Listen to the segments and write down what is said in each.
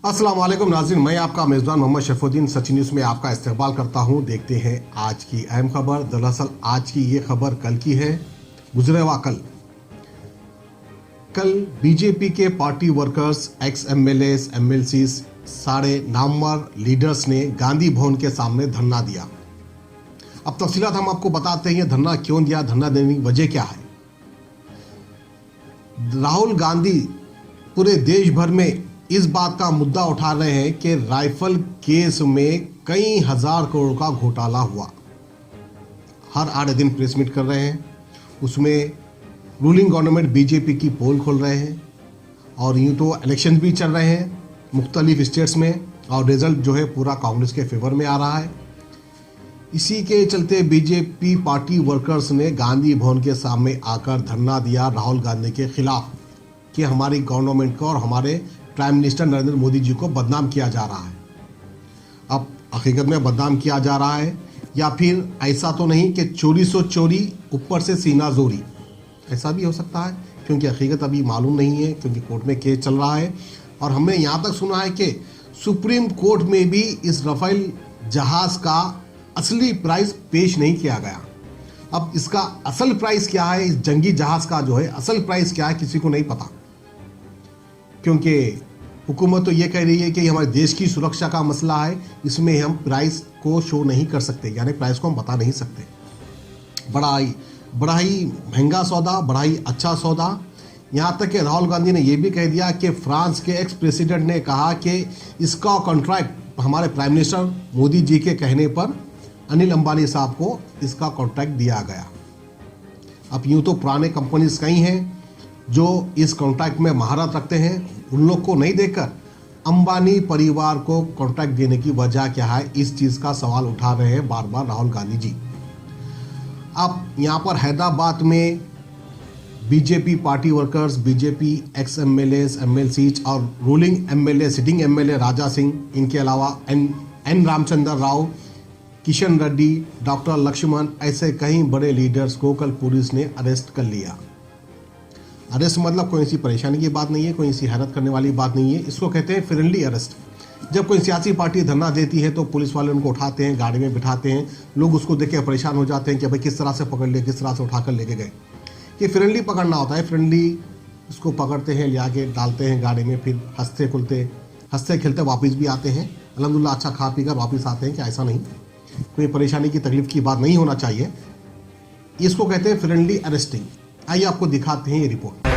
अस्सलाम वालेकुम नाज़रीन, मैं आपका मेज़बान मोहम्मद शरफुद्दीन सचिन न्यूज़ में आपका इस्तकबाल करता हूं। देखते हैं आज की अहम खबर। दरअसल आज की ये खबर कल की है, गुजरे हुआ कल बीजेपी के party workers, ex MLAs, MLCs, सारे नामवर लीडर्स ने गांधी भवन के सामने धरना दिया। अब तफसीलात हम आपको बताते हैं, धरना क्यों दिया, धरना देने की वजह क्या है। राहुल गांधी पूरे देश भर में इस बात का मुद्दा उठा रहे हैं कि राइफल केस में कई हजार करोड़ का घोटाला हुआ। हर 8 दिन प्रेस मीट कर रहे हैं, उसमें रूलिंग गवर्नमेंट बीजेपी की पोल खोल रहे हैं और यूँ तो इलेक्शन भी चल रहे हैं मुख्तलिफ स्टेट्स में और रिजल्ट जो है पूरा कांग्रेस के फेवर में आ रहा है। इसी के चलते बीजेपी पार्टी वर्कर्स ने गांधी भवन के सामने आकर धरना दिया राहुल गांधी के खिलाफ कि हमारी गवर्नमेंट को और हमारे प्राइम मिनिस्टर नरेंद्र मोदी जी को बदनाम किया जा रहा है। अब हकीकत में बदनाम किया जा रहा है या फिर ऐसा तो नहीं कि चोरी सो चोरी ऊपर से सीना जोरी, ऐसा भी हो सकता है क्योंकि हकीकत अभी मालूम नहीं है, क्योंकि कोर्ट में केस चल रहा है। और हमने यहाँ तक सुना है कि सुप्रीम कोर्ट में भी इस राफेल जहाज़ का असली प्राइस पेश नहीं किया गया। अब इसका असल प्राइस क्या है, इस जंगी जहाज़ का जो है असल प्राइस क्या है, किसी को नहीं पता, क्योंकि हुकूमत तो ये कह रही है कि हमारे देश की सुरक्षा का मसला है, इसमें हम प्राइस को शो नहीं कर सकते, यानी प्राइस को हम बता नहीं सकते। बड़ा ही महंगा सौदा, बड़ा ही अच्छा सौदा। यहाँ तक कि राहुल गांधी ने यह भी कह दिया कि फ्रांस के एक्स प्रेसिडेंट ने कहा कि इसका कॉन्ट्रैक्ट हमारे प्राइम मिनिस्टर मोदी जी के कहने पर अनिल अंबानी साहब को इसका कॉन्ट्रैक्ट दिया गया। अब यूँ तो पुराने कंपनीज कई हैं जो इस कॉन्ट्रैक्ट में महारत रखते हैं, उन लोग को नहीं देकर अंबानी परिवार को कॉन्ट्रैक्ट देने की वजह क्या है, इस चीज़ का सवाल उठा रहे हैं बार बार राहुल गांधी जी। अब यहाँ पर हैदराबाद में BJP party workers, BJP ex MLAs, MLC और ruling MLA, sitting MLA Raja Singh, इनके अलावा एन रामचंद्र राव, किशन रेड्डी, डॉक्टर लक्ष्मण, ऐसे कई बड़े लीडर्स को कल पुलिस ने अरेस्ट कर लिया। अरेस्ट मतलब कोई सी परेशानी की बात नहीं है, कोई सी हैरत करने वाली बात नहीं है, इसको कहते हैं फ्रेंडली अरेस्ट। जब कोई सियासी पार्टी धरना देती है तो पुलिस वाले उनको उठाते हैं, गाड़ी में बिठाते हैं, लोग उसको देख के परेशान हो जाते हैं कि भाई किस तरह से पकड़ लिए, किस तरह से उठाकर लेके गए। ये फ्रेंडली पकड़ना होता है, फ्रेंडली उसको पकड़ते हैं, ले आके डालते हैं गाड़ी में, फिर हंसते खेलते वापस भी आते हैं। अल्हम्दुलिल्लाह अच्छा खा पी कर वापस आते हैं कि ऐसा नहीं, कोई परेशानी की तकलीफ की बात नहीं होना चाहिए। इसको कहते हैं फ्रेंडली अरेस्टिंग। आइए आपको दिखाते हैं ये रिपोर्ट।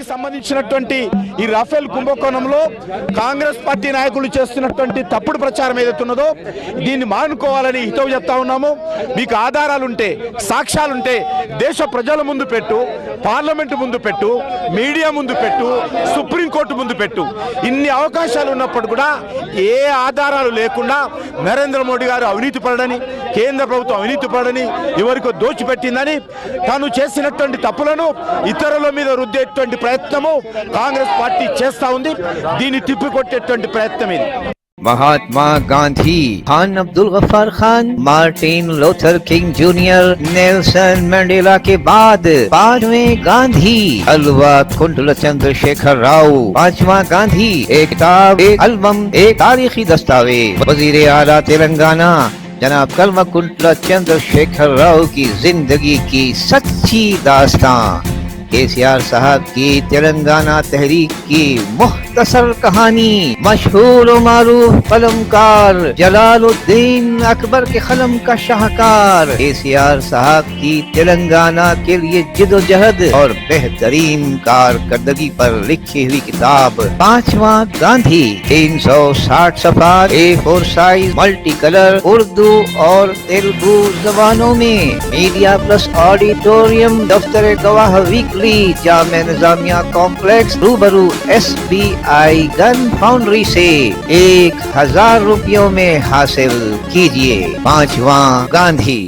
సంబంధించినటువంటి ఈ రాఫెల్ కుంభకోణంలో కాంగ్రెస్ పార్టీ నాయకులు చేస్తున్నటువంటి తప్పుడు ప్రచారం ఏదైతున్నదో దీన్ని మానుకోవాలని హితవు చెప్తా ఉన్నాము। మీకు ఆధారాలుంటే, సాక్ష్యాలుంటే దేశ ప్రజల ముందు పెట్టు, పార్లమెంట్ ముందు పెట్టు, మీడియా ముందు పెట్టు, సుప్రీంకోర్టు ముందు పెట్టు। ఇన్ని అవకాశాలు ఉన్నప్పుడు కూడా ఏ ఆధారాలు లేకుండా నరేంద్ర మోడీ గారు అవినీతి పడని, కేంద్ర ప్రభుత్వం అవినీతి పడని, ఎవరికో దోచిపెట్టిందని తాను చేసినటువంటి తప్పులను ఇతరుల మీద రుద్దేటువంటి ప్రయత్నము కాంగ్రెస్ పార్టీ చేస్తా ఉంది। దీన్ని తిప్పికొట్టేటువంటి ప్రయత్నం ఇది। Mahatma Gandhi, Khan Abdul Ghaffar Khan, Martin Luther King Junior, Nelson Mandela के बाद पांचवें गांधी अलवा कुंडल चंद्रशेखर राव। पांचवा गांधी एक किताब, एक एल्बम, एक तारीखी दस्तावेज। वजीर आला तेलंगाना जनाब कल्वकुंतला चंद्रशेखर राव की जिंदगी की सच्ची दास्तां। केसीआर साहब की तेलंगाना तहरीक की मुफ्त मुख्तसर कहानी मशहूर व मारूफ कलमकार जलालुद्दीन अकबर के कलम का शाहकार केसीआर साहब की तेलंगाना के लिए जिदोजहद और बेहतरीन कारकर्दगी पर लिखी हुई किताब 5वां गांधी 360 सफा A4 size multi colour Urdu और तेलुगु जबानों में। मीडिया प्लस ऑडिटोरियम दफ्तर गवाह वीकली जामे निजामिया कॉम्प्लेक्स रूबरू SBI गन फाउंड्री से 1000 रुपयों में हासिल कीजिए। 5वां गांधी।